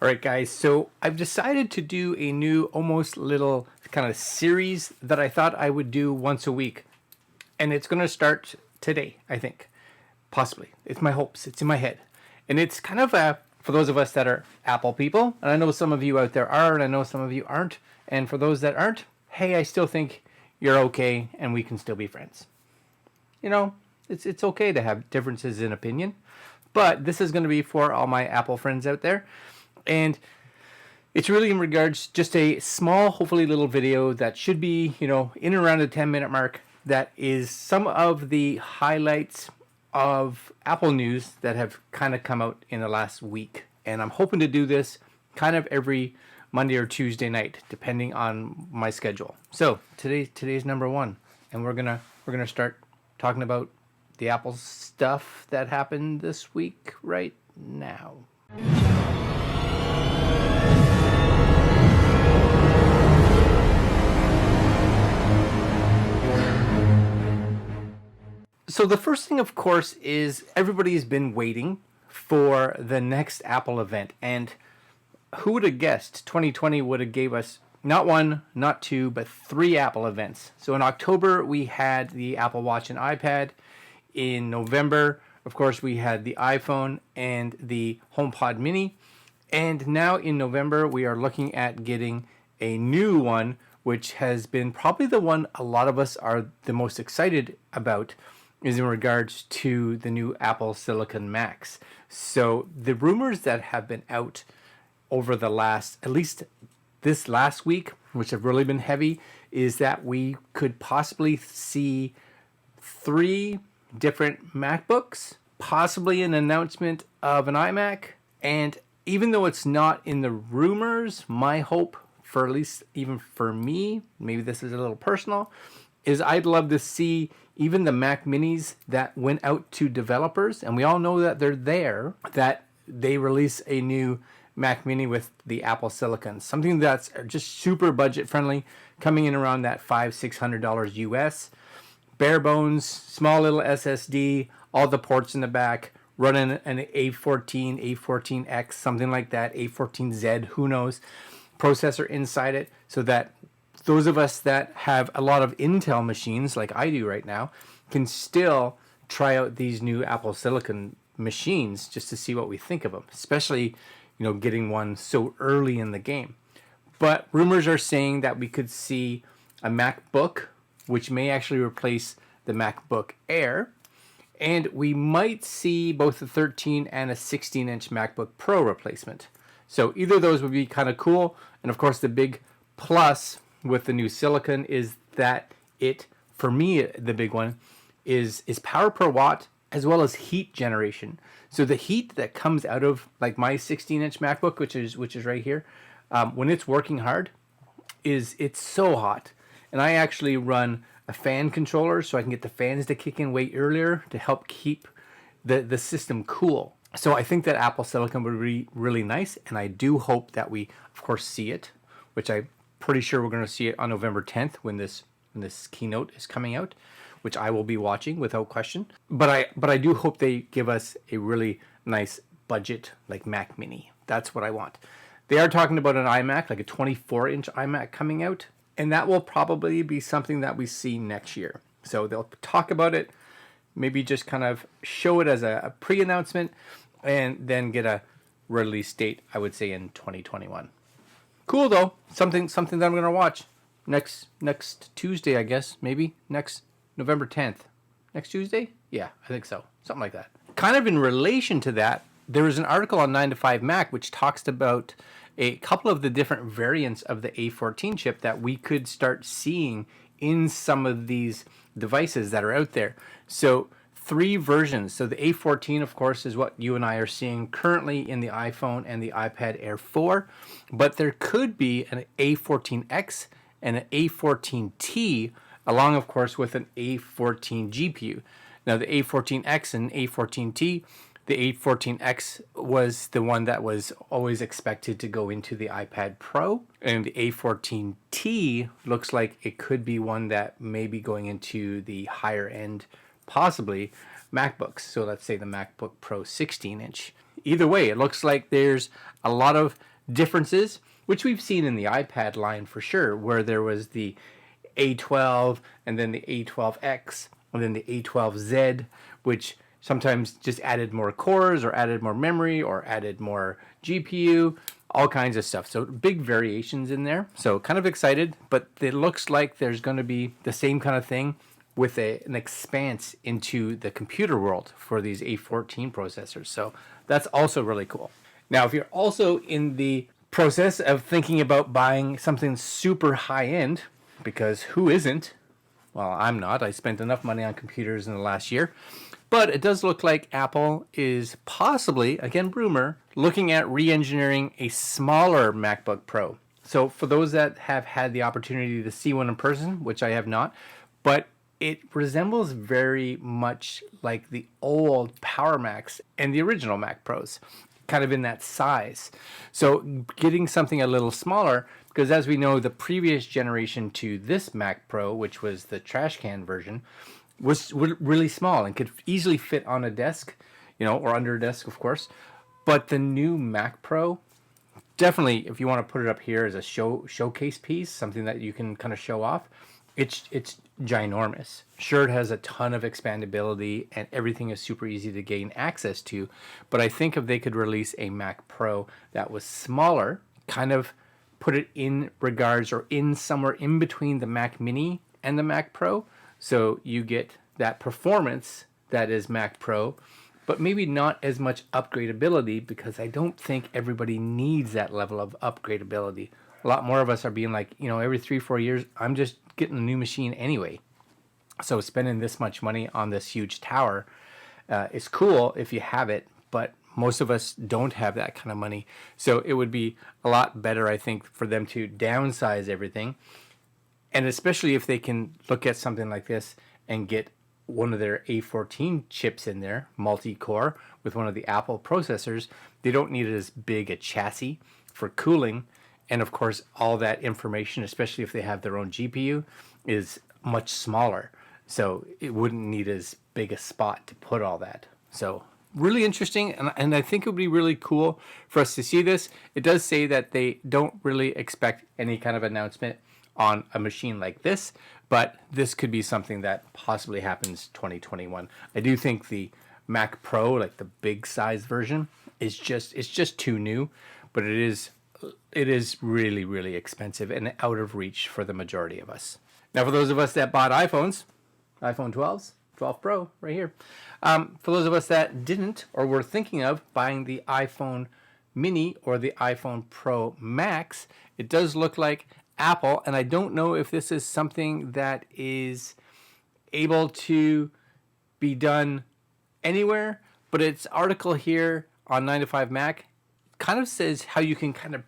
All right, guys, so I've decided to do a new almost little kind of series that I thought I would do once a week. And it's going to start today, I think. Possibly. It's my hopes. It's in my head. And it's kind of for those of us that are Apple people, and I know some of you out there are, and I know some of you aren't. And for those that aren't, hey, I still think you're okay and we can still be friends. You know, it's okay to have differences in opinion. But this is going to be for all my Apple friends out there. And it's really in regards just a small, hopefully little video that should be, in and around the 10-minute mark. That is some of the highlights of Apple news that have kind of come out in the last week. And I'm hoping to do this kind of every Monday or Tuesday night, depending on my schedule. So today's number one, and we're gonna start talking about the Apple stuff that happened this week right now. So the first thing, of course, is everybody's been waiting for the next Apple event. And who would have guessed 2020 would have gave us not one, not two, but three Apple events. So in October, we had the Apple Watch and iPad. In November, of course, we had the iPhone and the HomePod Mini. And now in November, we are looking at getting a new one, which has been probably the one a lot of us are the most excited about, is in regards to the new Apple Silicon Macs. So the rumors that have been out over the last, at least this last week, which have really been heavy, is that we could possibly see 3 different MacBooks, possibly an announcement of an iMac. And even though it's not in the rumors, my hope, for at least even for me, maybe this is a little personal, is I'd love to see even the Mac Minis that went out to developers, and we all know that they're there, that they release a new Mac Mini with the Apple Silicon, something that's just super budget friendly, coming in around that $500-600 US, bare bones, small little SSD, all the ports in the back, running an A14, A14X, something like that, A14Z, who knows, processor inside it, so that those of us that have a lot of Intel machines, like I do right now, can still try out these new Apple Silicon machines just to see what we think of them, especially, getting one so early in the game. But rumors are saying that we could see a MacBook, which may actually replace the MacBook Air, and we might see both a 13 and a 16-inch MacBook Pro replacement. So either of those would be kind of cool. And of course, the big plus with the new Silicon is that it, for me, the big one is power per watt as well as heat generation. So the heat that comes out of like my 16-inch MacBook, which is right here, when it's working hard, it's so hot. And I actually run a fan controller so I can get the fans to kick in way earlier to help keep the system cool. So I think that Apple Silicon would be really nice, and I do hope that we, of course, see it, which I'm pretty sure we're going to see it on November 10th when this keynote is coming out, which I will be watching without question. But I do hope they give us a really nice budget like Mac Mini. That's what I want. They are talking about an iMac, like a 24-inch iMac coming out, and that will probably be something that we see next year. So they'll talk about it, maybe just kind of show it as a pre-announcement, and then get a release date, I would say, in 2021. Cool though, something that I'm gonna watch next Tuesday, I guess, maybe next November 10th. Next Tuesday? Yeah, I think so, something like that. Kind of in relation to that, there was an article on 9to5Mac which talks about a couple of the different variants of the A14 chip that we could start seeing in some of these devices that are out there. So 3 versions. So the A14, of course, is what you and I are seeing currently in the iPhone and the iPad Air 4, but there could be an A14X and an A14T, along, of course, with an A14 GPU. Now, the A14X and A14T, the A14X was the one that was always expected to go into the iPad Pro, and the A14T looks like it could be one that may be going into the higher end, possibly MacBooks. So let's say the MacBook Pro 16-inch. Either way, it looks like there's a lot of differences, which we've seen in the iPad line for sure, where there was the A12 and then the A12X and then the A12Z, which sometimes just added more cores or added more memory or added more GPU, all kinds of stuff. So big variations in there. So kind of excited, but it looks like there's going to be the same kind of thing with an expanse into the computer world for these A14 processors. So that's also really cool. Now, if you're also in the process of thinking about buying something super high end, because who isn't? Well, I'm not. I spent enough money on computers in the last year. But it does look like Apple is possibly, again, rumor, looking at re-engineering a smaller MacBook Pro. So for those that have had the opportunity to see one in person, which I have not, but it resembles very much like the old Power Macs and the original Mac Pros, kind of in that size. So getting something a little smaller, because as we know, the previous generation to this Mac Pro, which was the trash can version, was really small and could easily fit on a desk, or under a desk, of course. But the new Mac Pro, definitely, if you want to put it up here as a showcase piece, something that you can kind of show off, it's ginormous. Sure, it has a ton of expandability and everything is super easy to gain access to, but I think if they could release a Mac Pro that was smaller, kind of put it in regards or in somewhere in between the Mac Mini and the Mac Pro, so you get that performance that is Mac Pro, but maybe not as much upgradability, because I don't think everybody needs that level of upgradability. A lot more of us are being like, every 3-4 years, I'm just getting a new machine anyway. So spending this much money on this huge tower is cool if you have it, but most of us don't have that kind of money. So it would be a lot better, I think, for them to downsize everything. And especially if they can look at something like this and get one of their A14 chips in there, multi-core, with one of the Apple processors, they don't need as big a chassis for cooling. And of course, all that information, especially if they have their own GPU, is much smaller. So it wouldn't need as big a spot to put all that. So really interesting. And I think it would be really cool for us to see this. It does say that they don't really expect any kind of announcement on a machine like this, but this could be something that possibly happens 2021. I do think the Mac Pro, like the big size version, it's just too new, but it is really, really expensive and out of reach for the majority of us. Now, for those of us that bought iPhones, iPhone 12s, 12 Pro right here, for those of us that didn't or were thinking of buying the iPhone Mini or the iPhone Pro Max, it does look like Apple, and I don't know if this is something that is able to be done anywhere, but its article here on 9 to 5 Mac kind of says how you can kind of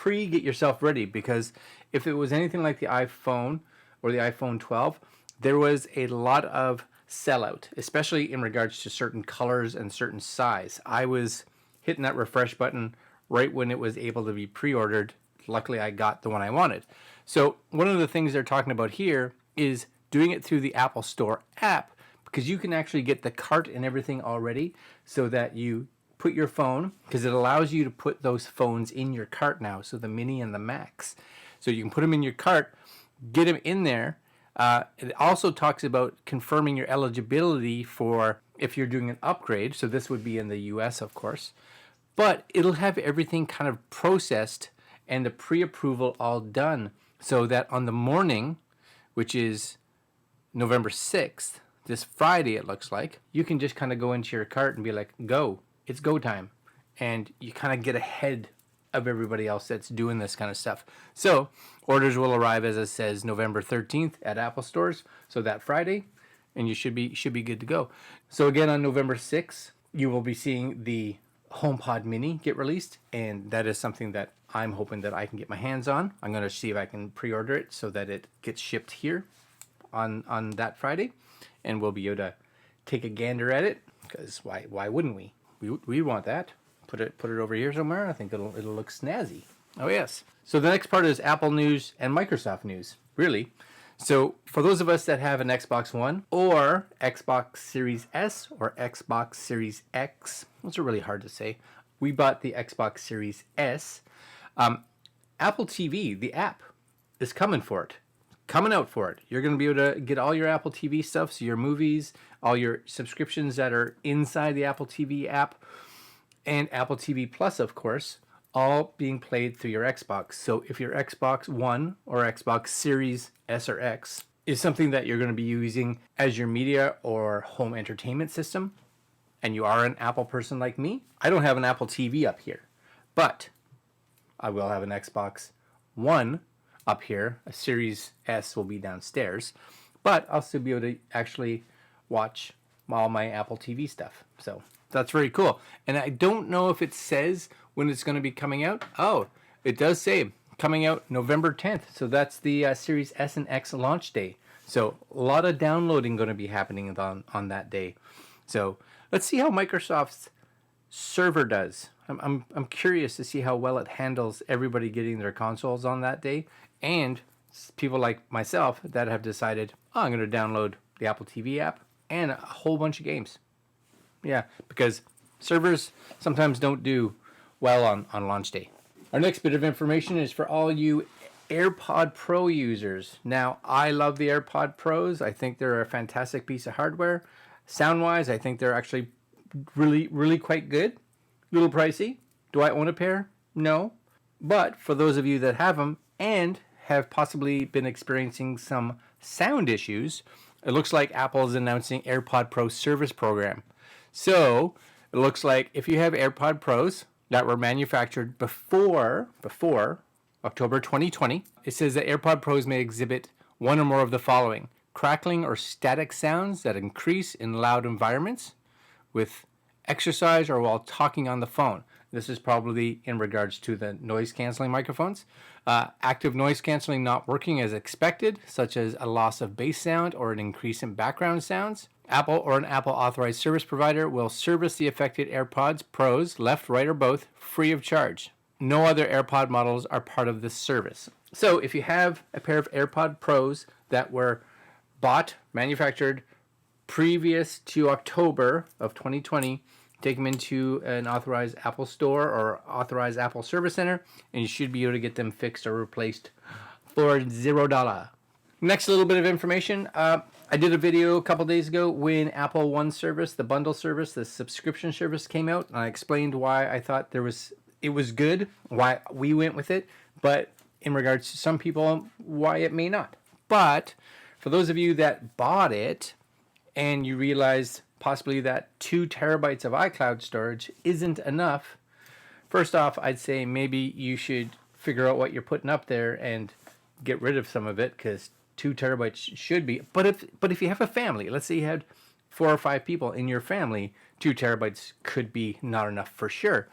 get yourself ready, because if it was anything like the iPhone or the iPhone 12, there was a lot of sellout, especially in regards to certain colors and certain size. I was hitting that refresh button right when it was able to be pre-ordered. Luckily, I got the one I wanted. So one of the things they're talking about here is doing it through the Apple Store app, because you can actually get the cart and everything already, so that you put your phone, because it allows you to put those phones in your cart now, so the Mini and the Max. So you can put them in your cart, get them in there. It also talks about confirming your eligibility for if you're doing an upgrade. So this would be in the US, of course. But it'll have everything kind of processed and the pre-approval all done, so that on the morning, which is November 6th, this Friday it looks like, you can just kind of go into your cart and be like, go. It's go time. And you kind of get ahead of everybody else that's doing this kind of stuff. So orders will arrive, as it says, November 13th at Apple stores, so that Friday, and you should be good to go. So again, on November 6th, you will be seeing the HomePod Mini get released, and that is something that I'm hoping that I can get my hands on. I'm going to see if I can pre-order it so that it gets shipped here on that Friday, and we'll be able to take a gander at it, because why wouldn't we? We want that. Put it over here somewhere. I think it'll look snazzy. Oh yes. So the next part is Apple news and Microsoft news, really. So for those of us that have an Xbox One or Xbox Series S or Xbox Series X, those are really hard to say. we bought the Xbox Series S. Apple TV, the app, is coming for it. Coming out for it. You're going to be able to get all your Apple TV stuff, so your movies, all your subscriptions that are inside the Apple TV app, and Apple TV Plus, of course, all being played through your Xbox. So if your Xbox One or Xbox Series S or X is something that you're going to be using as your media or home entertainment system, and you are an Apple person like me, I don't have an Apple TV up here, but I will have an Xbox One up here. A Series S will be downstairs, but I'll still be able to actually watch all my Apple TV stuff. So that's very cool. And I don't know if it says when it's going to be coming out. Oh, it does say coming out November 10th. So that's the Series S and X launch day. So a lot of downloading going to be happening on that day. So let's see how Microsoft's server does. I'm curious to see how well it handles everybody getting their consoles on that day, and people like myself that have decided, oh, I'm going to download the Apple TV app and a whole bunch of games. Yeah, because servers sometimes don't do well on launch day. Our next bit of information is for all you AirPod Pro users. Now, I love the AirPod Pros. I think they're a fantastic piece of hardware. Sound-wise, I think they're actually really quite good. A little pricey. Do I own a pair? No. But for those of you that have them and have possibly been experiencing some sound issues, it looks like Apple is announcing AirPod Pro Service program. So it looks like if you have AirPod Pros that were manufactured before October 2020, it says that AirPod Pros may exhibit one or more of the following: crackling or static sounds that increase in loud environments, with exercise, or while talking on the phone. This is probably in regards to the noise canceling microphones. Active noise canceling not working as expected, such as a loss of bass sound or an increase in background sounds. Apple or an Apple authorized service provider will service the affected AirPods Pros, left, right, or both, free of charge. No other AirPod models are part of this service. So if you have a pair of AirPod Pros that were bought, manufactured previous to October of 2020, take them into an authorized Apple store or authorized Apple service center, and you should be able to get them fixed or replaced for $0. Next little bit of information. I did a video a couple days ago when Apple One service, the bundle service, the subscription service came out, and I explained why I thought it was good, why we went with it, but in regards to some people, why it may not. But for those of you that bought it and you realize possibly that 2 terabytes of iCloud storage isn't enough, first off, I'd say maybe you should figure out what you're putting up there and get rid of some of it, because 2 terabytes should be. But if you have a family, let's say you had 4 or 5 people in your family, 2 terabytes could be not enough for sure.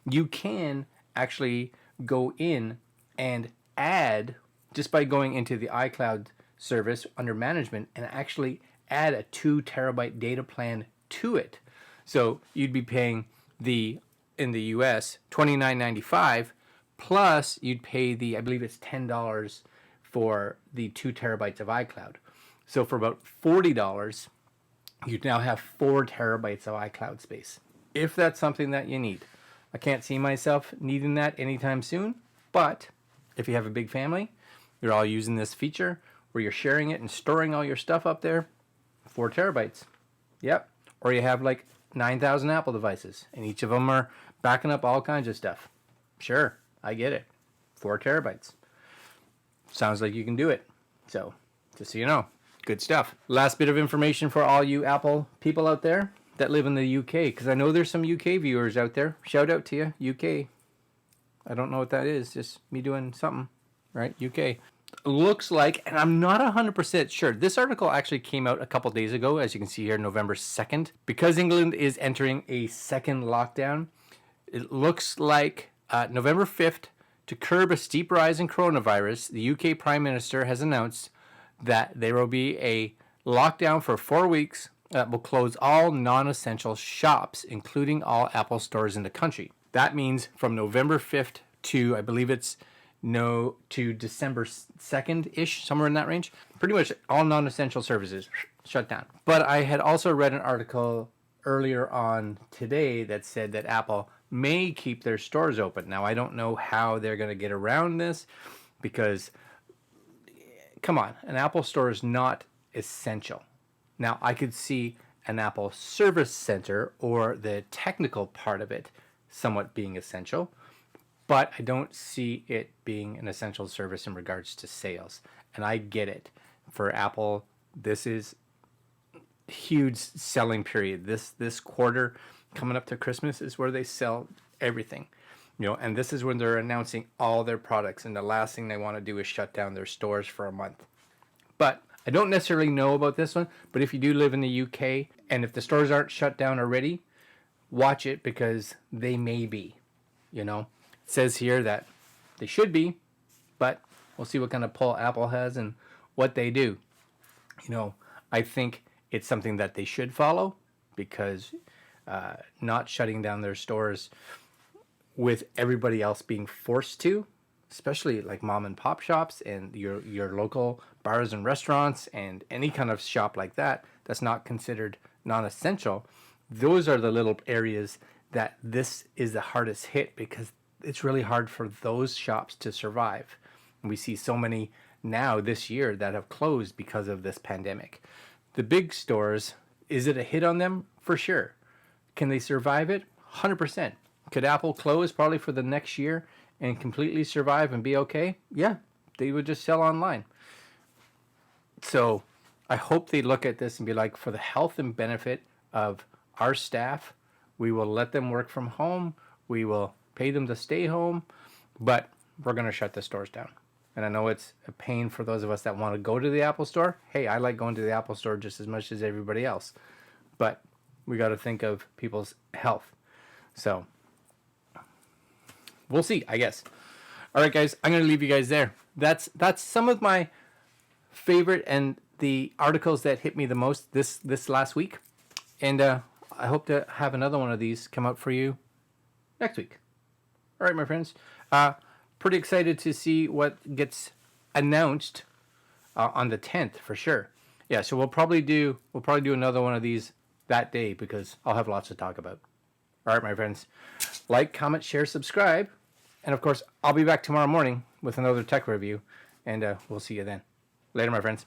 You can actually go in and add, just by going into the iCloud service under management, and actually add a 2 terabyte data plan to it. So you'd be paying in the US $29.95, plus you'd pay I believe it's $10 for the 2 terabytes of iCloud. So for about $40, you'd now have 4 terabytes of iCloud space, if that's something that you need. I can't see myself needing that anytime soon, but if you have a big family, you're all using this feature where you're sharing it and storing all your stuff up there, 4 terabytes. Yep. Or you have like 9,000 Apple devices, and each of them are backing up all kinds of stuff. Sure, I get it. 4 terabytes. Sounds like you can do it. So, just so you know, good stuff. Last bit of information for all you Apple people out there that live in the UK, because I know there's some UK viewers out there. Shout out to you, UK. I don't know what that is, just me doing something, right? UK. Looks like, and I'm not 100% sure, this article actually came out a couple days ago, as you can see here, November 2nd. Because England is entering a second lockdown, it looks like November 5th, to curb a steep rise in coronavirus, the UK Prime Minister has announced that there will be a lockdown for 4 weeks that will close all non-essential shops, including all Apple stores in the country. That means from November 5th to, I believe it's to December 2nd-ish, somewhere in that range. Pretty much all non-essential services shut down. But I had also read an article earlier on today that said that Apple may keep their stores open. Now, I don't know how they're going to get around this because, come on, an Apple store is not essential. Now, I could see an Apple Service Center or the technical part of it somewhat being essential, but I don't see it being an essential service in regards to sales. And I get it. For Apple, this is huge selling period. This quarter coming up to Christmas is where they sell everything. And this is when they're announcing all their products, and the last thing they want to do is shut down their stores for a month. But I don't necessarily know about this one, but if you do live in the UK and if the stores aren't shut down already, watch it because they may be. It says here that they should be, but we'll see what kind of pull Apple has and what they do. I think it's something that they should follow because not shutting down their stores with everybody else being forced to, especially like mom and pop shops and your local bars and restaurants and any kind of shop like that that's not considered non-essential. Those are the little areas that this is the hardest hit because it's really hard for those shops to survive. And we see so many now this year that have closed because of this pandemic. The big stores, is it a hit on them? For sure. Can they survive it? 100%. Could Apple close probably for the next year and completely survive and be okay? Yeah, they would just sell online. So I hope they look at this and be like, for the health and benefit of our staff, we will let them work from home. We will pay them to stay home, but we're going to shut the stores down. And I know it's a pain for those of us that want to go to the Apple store. Hey, I like going to the Apple store just as much as everybody else. But we got to think of people's health. So we'll see, I guess. All right, guys, I'm going to leave you guys there. That's some of my favorite and the articles that hit me the most this last week. And I hope to have another one of these come out for you next week. All right, my friends. Pretty excited to see what gets announced on the 10th for sure. Yeah, so we'll probably do another one of these that day because I'll have lots to talk about. All right, my friends. Like, comment, share, subscribe. And of course, I'll be back tomorrow morning with another tech review, and we'll see you then. Later, my friends.